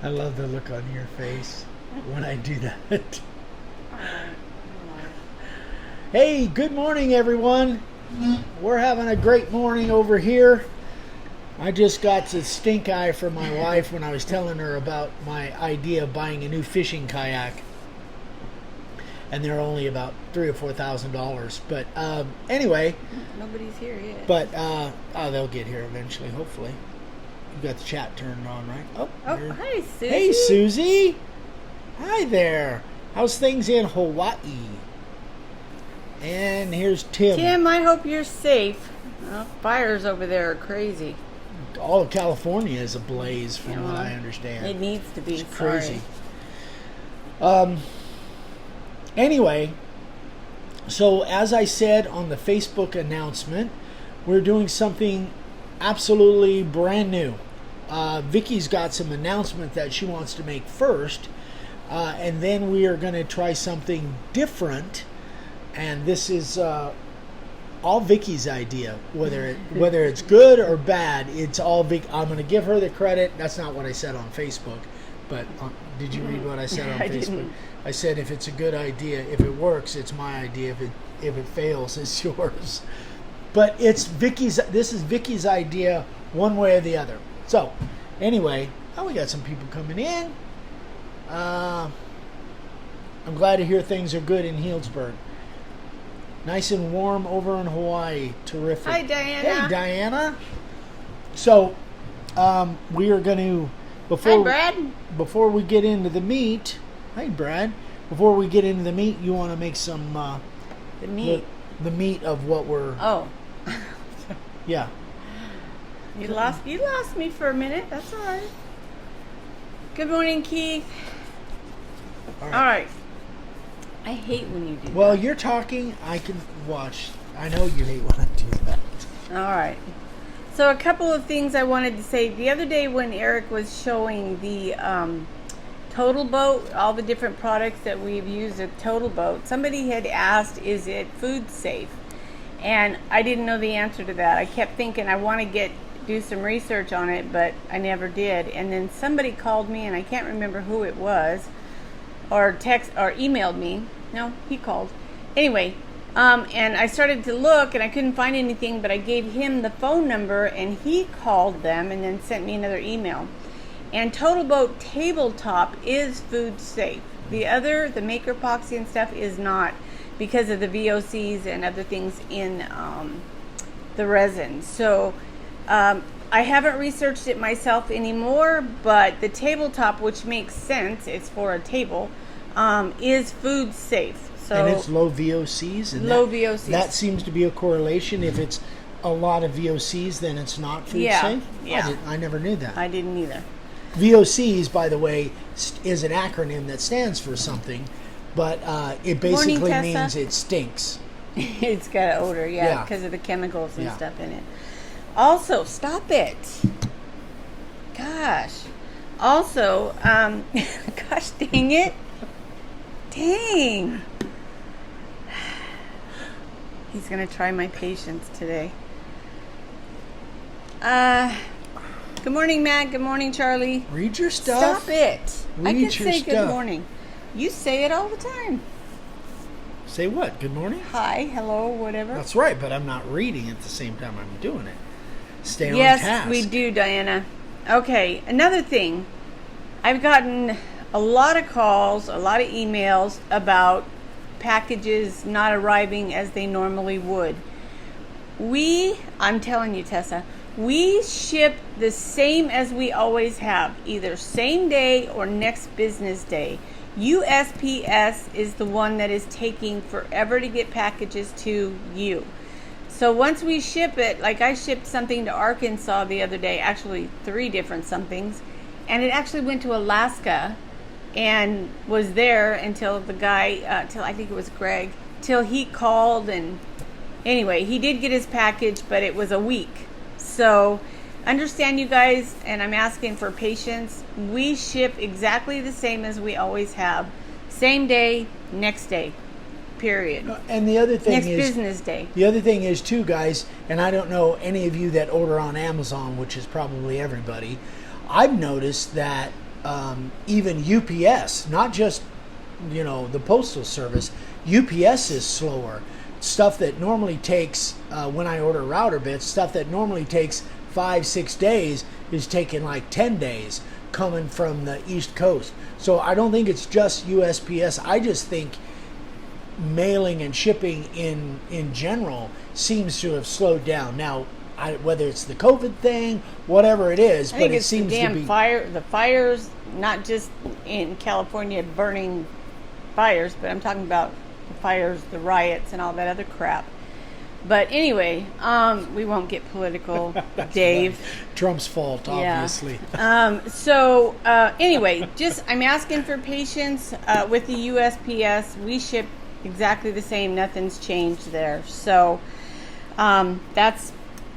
I love the look on your face when I do that. Hey, good morning, everyone. We're having a great morning over here. I just got the stink eye from my wife when I was telling her about my idea of buying a new fishing kayak, and they're only about $3,000 or $4,000. But anyway, nobody's here yet. But they'll get here eventually, hopefully. You got the chat turned on, right? Oh, hi, Susie. Hey, Susie. Hi there. How's things in Hawaii? And here's Tim. Tim, I hope you're safe. Fires over there are crazy. All of California is ablaze, from what I understand. It needs to be. It's crazy. Sorry. Anyway, so as I said on the Facebook announcement, we're doing something absolutely brand new. Vicki's got some announcement that she wants to make first, and then we are going to try something different. And this is all Vicki's idea. Whether it's good or bad, it's all Vic. I'm going to give her the credit. That's not what I said on Facebook, but did you read what I said on Facebook? Didn't. I said if it's a good idea, if it works, it's my idea. If it fails, it's yours. But it's Vicki's. This is Vicki's idea, one way or the other. So, anyway, we got some people coming in. I'm glad to hear things are good in Healdsburg. Nice and warm over in Hawaii. Terrific. Hi, Diana. Hey, Diana. So, we are going to Hi, Brad. Before we get into the meat. Hi, Brad. Before we get into the meat, you want to make some The meat. the meat of what we're. Oh. Yeah. You lost me for a minute. That's all right. Good morning, Keith. All right. I hate when you do Well, that. you're talking. I can watch. I know you hate when I do that. All right. So a couple of things I wanted to say. The other day when Eric was showing the Total Boat, all the different products that we've used at Total Boat, somebody had asked, is it food safe? And I didn't know the answer to that. I kept thinking I want to do some research on it, but I never did. And then somebody called me, and I can't remember who it was, or emailed me. No, he called. Anyway, and I started to look, and I couldn't find anything, but I gave him the phone number, and he called them and then sent me another email. And Total Boat Tabletop is food safe. The Maker Epoxy and stuff is not, because of the VOCs and other things in the resin. So I haven't researched it myself anymore, but the tabletop, which makes sense, it's for a table, is food safe. So And it's low VOCs? And VOCs. That seems to be a correlation. If it's a lot of VOCs, then it's not food safe? Yeah. I never knew that. I didn't either. VOCs, by the way, is an acronym that stands for something, but it basically Morning, means Tessa. it stinks. It's got an odor, Yeah. because of the chemicals and Yeah. stuff in it. Also, stop it. Gosh. Also, gosh dang it. Dang. He's going to try my patience today. Good morning, Matt. Good morning, Charlie. Read your stuff. Stop it. I Read can your say good stuff. morning. You say it all the time. Say what? Good morning? Hi, hello, whatever. That's right, but I'm not reading at the same time I'm doing it. Stay on Yes, task. we do, Diana. Okay, another thing. I've gotten a lot of calls, a lot of emails about packages not arriving as they normally would. I'm telling you, Tessa, we ship the same as we always have, either same day or next business day. USPS is the one that is taking forever to get packages to you. So once we ship it, like I shipped something to Arkansas the other day, actually 3 different somethings, and it actually went to Alaska and was there until the guy, till I think it was Greg, till he called, and anyway, he did get his package, but it was a week. So understand, you guys, and I'm asking for patience. We ship exactly the same as we always have. Same day, next day. Period. And the other thing Next is business day. The other thing is too, guys, and I don't know any of you that order on Amazon, which is probably everybody. I've noticed that even UPS, not just, the Postal Service, UPS is slower. Stuff that normally takes, when I order router bits, stuff that normally takes 5-6 days is taking like 10 days coming from the East Coast. So I don't think it's just USPS. I just think mailing and shipping in general seems to have slowed down. Now, whether it's the COVID thing, whatever it is, but it seems to be the fires, not just in California burning fires, but I'm talking about the fires, the riots, and all that other crap. But anyway, we won't get political, Dave. Trump's fault, obviously. Anyway, I'm asking for patience with the USPS. We ship exactly the same. Nothing's changed there. So that's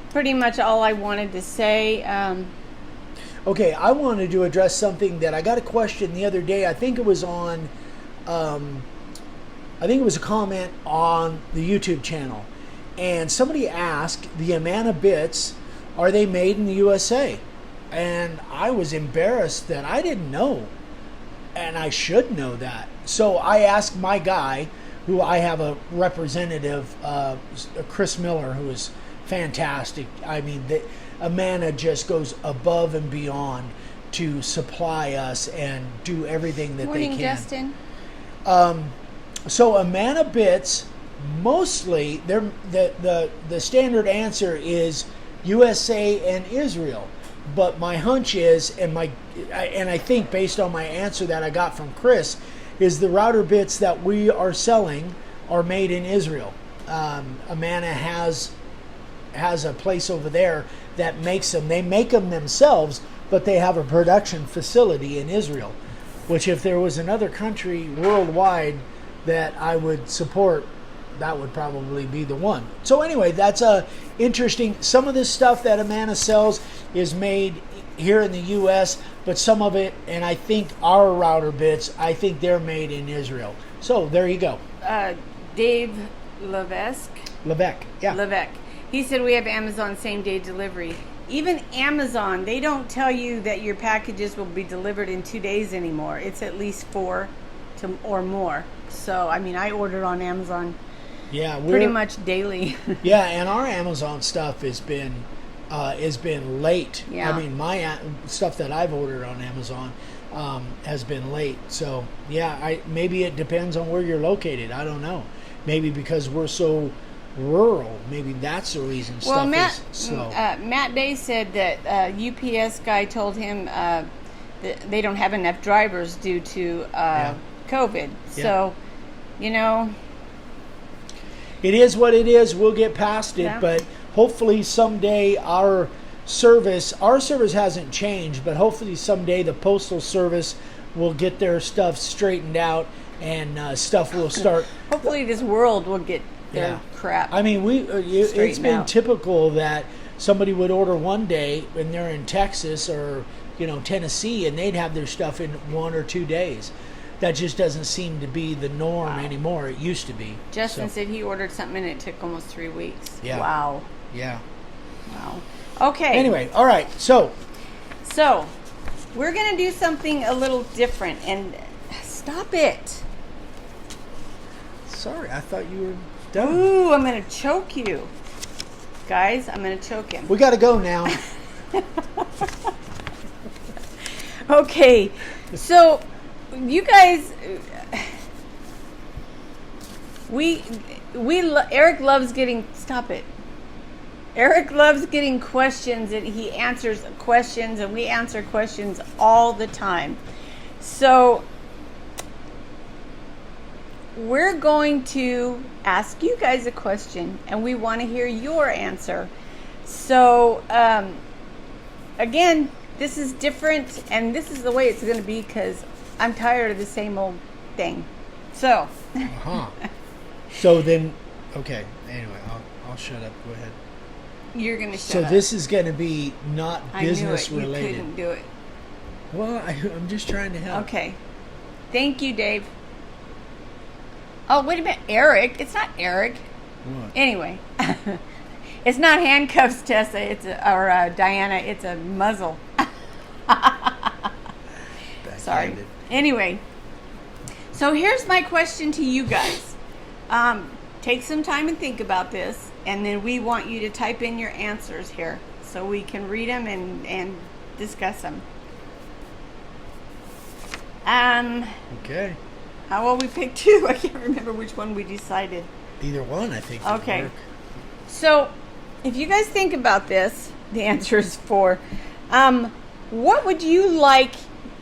pretty much all I wanted to say. Okay, I wanted to address something that I got a question the other day. I think it was on, I think it was a comment on the YouTube channel. And somebody asked, the Amana bits, are they made in the USA? And I was embarrassed that I didn't know. And I should know that. So I asked my guy, who I have a representative, Chris Miller, who is fantastic. I mean, Amana just goes above and beyond to supply us and do everything that they can. Justin. So Amana bits, mostly the standard answer is USA and Israel. But my hunch is, and I think based on my answer that I got from Chris, is the router bits that we are selling are made in Israel. Amana has a place over there that makes them. They make them themselves, but they have a production facility in Israel, which if there was another country worldwide that I would support, that would probably be the one. So anyway, that's interesting. Some of this stuff that Amana sells is made here in the U.S., but some of it, and I think our router bits, I think they're made in Israel. So there you go. Dave Levesque. Yeah. Levesque. He said we have Amazon same-day delivery. Even Amazon, they don't tell you that your packages will be delivered in 2 days anymore. It's at least 4 or more. So, I mean, I order on Amazon pretty much daily. Yeah, and our Amazon stuff has been late. Yeah. I mean, my stuff that I've ordered on Amazon has been late. So, yeah, maybe it depends on where you're located. I don't know. Maybe because we're so rural, maybe that's the reason stuff is slow. Matt Day said that UPS guy told him that they don't have enough drivers due to COVID. So, it is what it is. We'll get past it, but hopefully someday our service hasn't changed, but hopefully someday the Postal Service will get their stuff straightened out and stuff will start. Hopefully this world will get their crap. I mean, it's been typical that somebody would order one day and they're in Texas or Tennessee, and they'd have their stuff in 1 or 2 days. That just doesn't seem to be the norm anymore. It used to be. Justin said he ordered something and it took almost 3 weeks. Yeah. Wow. Yeah. Wow. Okay. Anyway, all right. So we're going to do something a little different. And stop it. Sorry, I thought you were done. Ooh, I'm going to choke you. Guys, I'm going to choke him. We got to go now. Okay. So, you guys, Eric loves getting, stop it. Eric loves getting questions, and he answers questions, and we answer questions all the time. So, we're going to ask you guys a question, and we want to hear your answer. So, again, this is different, and this is the way it's going to be because I'm tired of the same old thing. So. So then, okay. Anyway, I'll shut up. Go ahead. You're going to shut up. So this is going to be not business related. related. You couldn't do it. Well, I'm just trying to help. Okay. Thank you, Dave. Oh, wait a minute. Eric. It's not Eric. What? Anyway. It's not handcuffs, Tessa. Diana. It's a muzzle. Sorry. Candid. Anyway, so here's my question to you guys. Take some time and think about this, and then we want you to type in your answers here so we can read them and discuss them. Okay. Well, we picked two. I can't remember which one we decided. Either one, I think. Would Okay. work. So, if you guys think about this, the answer is 4. What would you like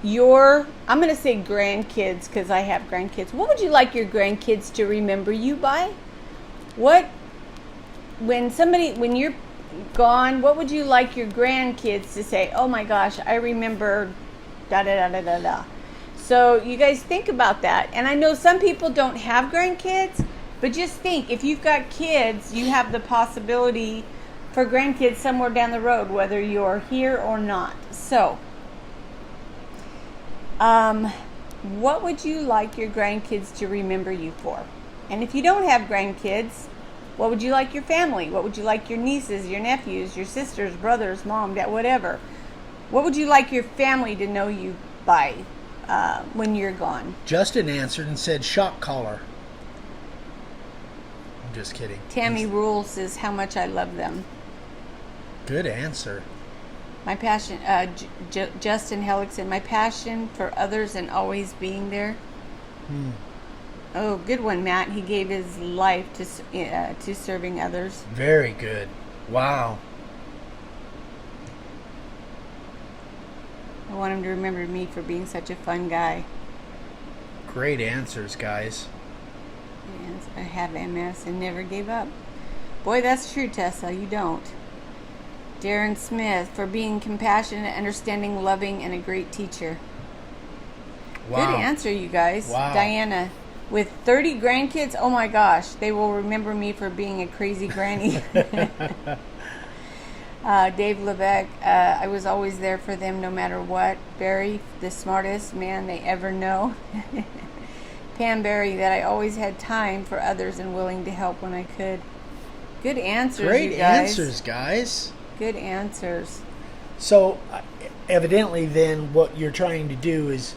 your, I'm going to say grandkids because I have grandkids. What would you like your grandkids to remember you by? When you're gone, what would you like your grandkids to say? Oh my gosh, I remember da da da da da da. So you guys think about that. And I know some people don't have grandkids, but just think, if you've got kids, you have the possibility for grandkids somewhere down the road, whether you're here or not. So, what would you like your grandkids to remember you for? And if you don't have grandkids, what would you like your family? What would you like your nieces, your nephews, your sisters, brothers, mom, dad, whatever? What would you like your family to know you by when you're gone? Justin answered and said shock collar. I'm just kidding. Tammy Rule says how much I love them. Good answer. My passion, Justin Hellickson, my passion for others and always being there. Oh, good one, Matt. He gave his life to serving others. Very good. Wow. I want him to remember me for being such a fun guy. Great answers, guys. Yes, I have MS and never gave up. Boy, that's true, Tessa. You don't. Darren Smith, for being compassionate, understanding, loving, and a great teacher. Wow. Good answer, you guys. Wow. Diana, with 30 grandkids, oh my gosh, they will remember me for being a crazy granny. Dave Levesque, I was always there for them no matter what. Barry, the smartest man they ever know. Pam Barry, that I always had time for others and willing to help when I could. Good answers, Great you guys. answers, guys. Good answers. So, evidently, then, what you're trying to do is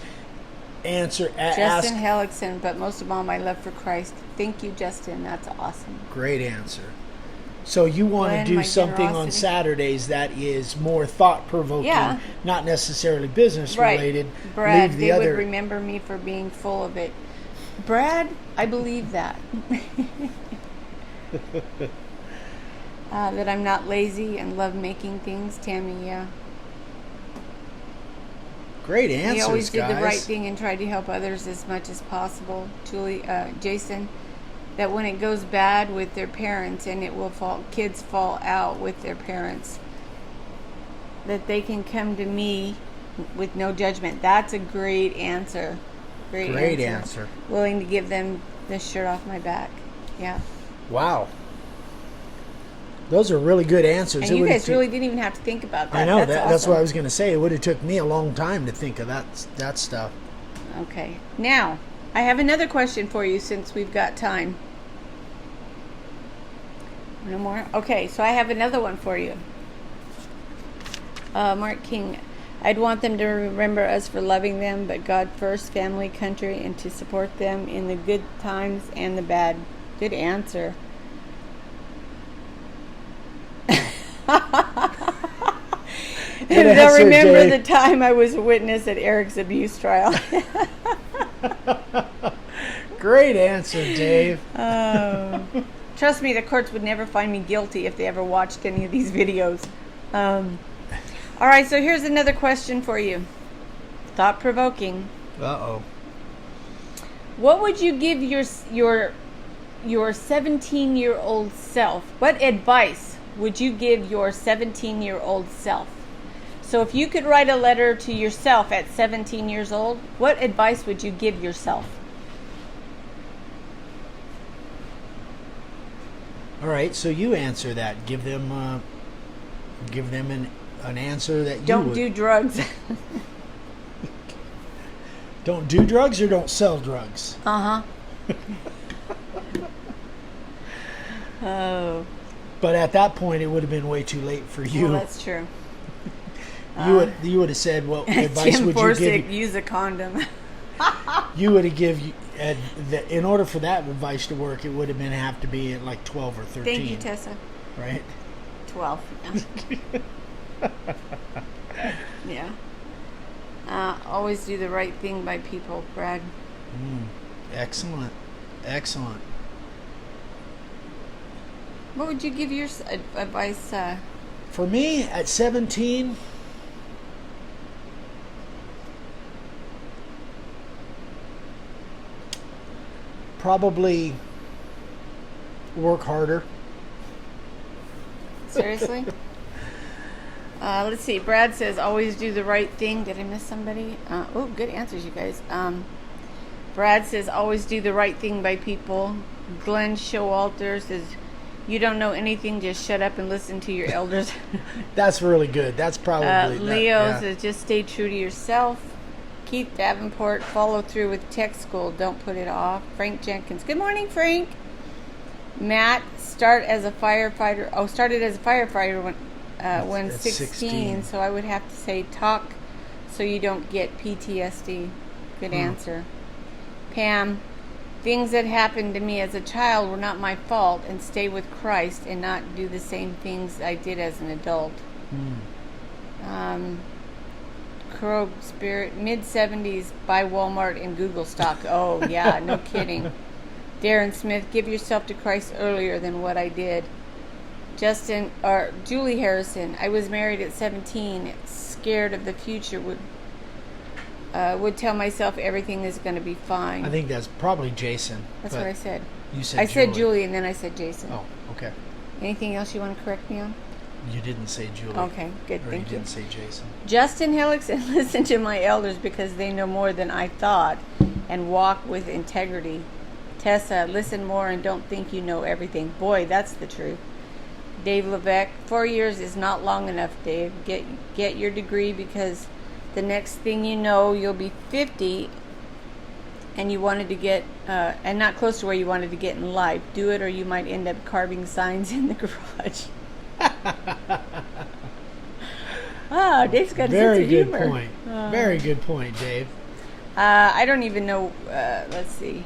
ask. Justin Hellickson, but most of all, my love for Christ. Thank you, Justin. That's awesome. Great answer. So you want Glenn, to do my something on generosity. Saturdays that is more thought-provoking, Yeah. not necessarily business-related. Right. Brad, Leave the they other. would remember me for being full of it. Brad, I believe that. That I'm not lazy and love making things. Tammy, yeah. Great answers, He always did guys. the right thing and tried to help others as much as possible. Julie, Jason, that when it goes bad with their parents and it will kids fall out with their parents, that they can come to me with no judgment. That's a great answer. Great answer. Willing to give them the shirt off my back. Yeah. Wow. Those are really good answers. And It you would've guys really didn't even have to think about that. I know, That's that's what I awesome. was going to say. It would have took me a long time to think of that stuff. Okay. Now, I have another question for you since we've got time. No more? Okay, so I have another one for you. Mark King, I'd want them to remember us for loving them, but God first, family, country, and to support them in the good times and the bad. Good answer. Good They'll answer, remember Dave. the time I was a witness at Eric's abuse trial. Great answer, Dave. Trust me, the courts would never find me guilty if they ever watched any of these videos. All right, so here's another question for you. Thought-provoking. Uh-oh. What would you give your 17-year-old self? What advice would you give your 17-year-old self? So if you could write a letter to yourself at 17 years old, what advice would you give yourself? All right, so you answer that. Give them an answer that you Don't would. do drugs. Don't do drugs or don't sell drugs. Uh-huh. Oh. But at that point, it would have been way too late for you. Well, that's true. You would have said, what advice Tim would you Forsick, give? use a condom. You would have give in order for that advice to work, it would have been have to be at like 12 or 13. Thank you, Tessa. Right? 12. Yeah. Always do the right thing by people, Brad. Excellent. Excellent. What would you give your advice? For me, at 17, probably work harder. Seriously? Let's see. Brad says, always do the right thing. Did I miss somebody? Oh, good answers, you guys. Brad says, always do the right thing by people. Glenn Showalter says, you don't know anything, just shut up and listen to your elders. That's really good. That's probably... Leo says, just stay true to yourself. Keith Davenport, follow through with tech school. Don't put it off. Frank Jenkins. Good morning, Frank. Matt, started as a firefighter when 16, so I would have to say talk so you don't get PTSD. Good answer. Pam, things that happened to me as a child were not my fault, and stay with Christ and not do the same things I did as an adult. Crow Spirit, mid-70s, buy Walmart and Google stock. Oh, yeah, no kidding. Darren Smith, give yourself to Christ earlier than what I did. Julie Harrison, I was married at 17, scared of the future, would tell myself everything is going to be fine. I think that's probably Jason. That's what I said. You said I said Julie and then I said Jason. Oh, okay. Anything else you want to correct me on? You didn't say Julie. Okay, good, or thank you. You didn't say Jason. Justin Hellickson, listen to my elders because they know more than I thought and walk with integrity. Tessa, listen more and don't think you know everything. Boy, that's the truth. Dave Levesque, 4 years is not long enough, Dave. Get your degree because the next thing you know, you'll be 50 and you wanted to get, and not close to where you wanted to get in life. Do it or you might end up carving signs in the garage. Dave's got a sense of humor. Very good point. Very good point, Dave. I don't even know. Let's see.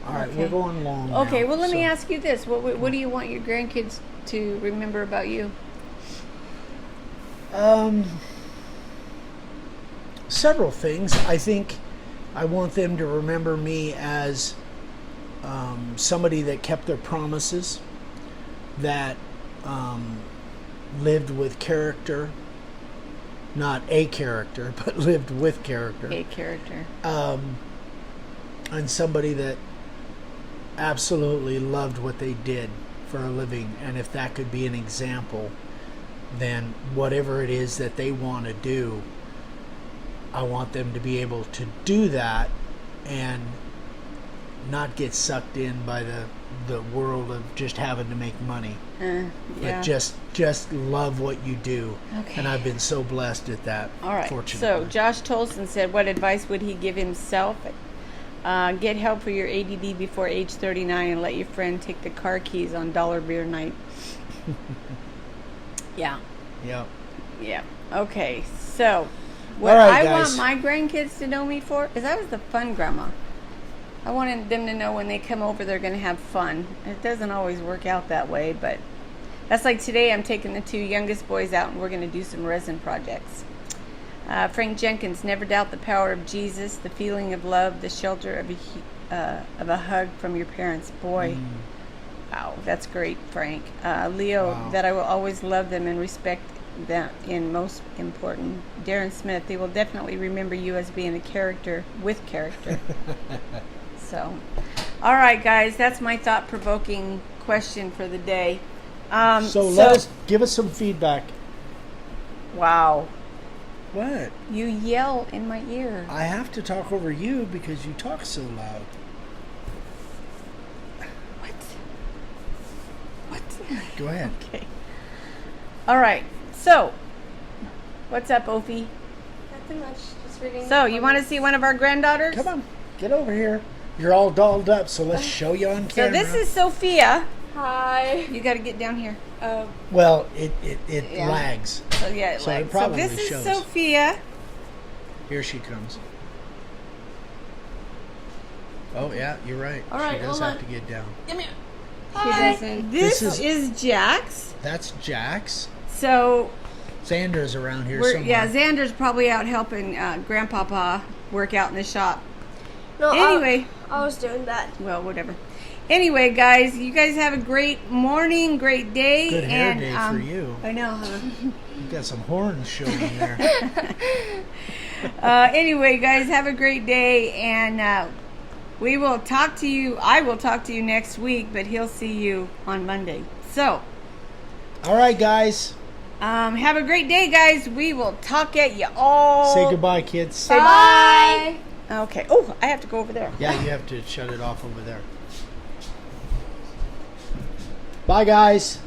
All right, we're going long. Okay, now, well, let me ask you this: what do you want your grandkids to remember about you? Several things. I think I want them to remember me as somebody that kept their promises, that lived with character, not a character, but lived with character. A character. And somebody that absolutely loved what they did for a living. And if that could be an example, then whatever it is that they want to do, I want them to be able to do that and not get sucked in by the world of just having to make money. But just love what you do. Okay. And I've been so blessed at that. All right. Fortunately. So Josh Tolson said, what advice would he give himself? Get help for your ADD before age 39 and let your friend take the car keys on dollar beer night. Yeah. Yep. Yeah. Okay. So what right, I guys. want my grandkids to know me for is I was the fun grandma. I wanted them to know when they come over they're going to have fun. It doesn't always work out that way, but that's like today I'm taking the two youngest boys out and we're going to do some resin projects. Frank Jenkins, never doubt the power of Jesus, the feeling of love, the shelter of a hug from your parents. Boy, wow, that's great, Frank. Leo, Wow. that I will always love them and respect them in most important. Darren Smith, they will definitely remember you as being a character with character. So, all right, guys, that's my thought-provoking question for the day. Give us some feedback. Wow. What? You yell in my ear. I have to talk over you because you talk so loud. What? Go ahead. Okay. All right. So, what's up, Ophi? Nothing much. Just reading. So, you want to see one of our granddaughters? Come on, get over here. You're all dolled up, so let's show you on So camera. this is Sophia. Hi. You got to get down here. Well, it Yeah. lags. So yeah, it So it lags. probably this is shows. Sophia. Here she comes. Oh yeah, you're right. All right, she does hold have on. to get down. Come here. She Hi. doesn't. This This is Jax. That's Jax. So Xander's around here we're somewhere. yeah, Xander's probably out helping Grandpapa work out in the shop. No, Anyway. I was doing that. Well, whatever. Anyway, guys, you guys have a great morning, great day. Good hair and, day for you. I know, huh? You got some horns showing there. Anyway, guys, have a great day, and we will talk to you. I will talk to you next week, but he'll see you on Monday. So, All right, guys. have a great day, guys. We will talk at you all. Say goodbye, kids. Say bye. Okay. Oh, I have to go over there. Yeah, you have to shut it off over there. Bye, guys.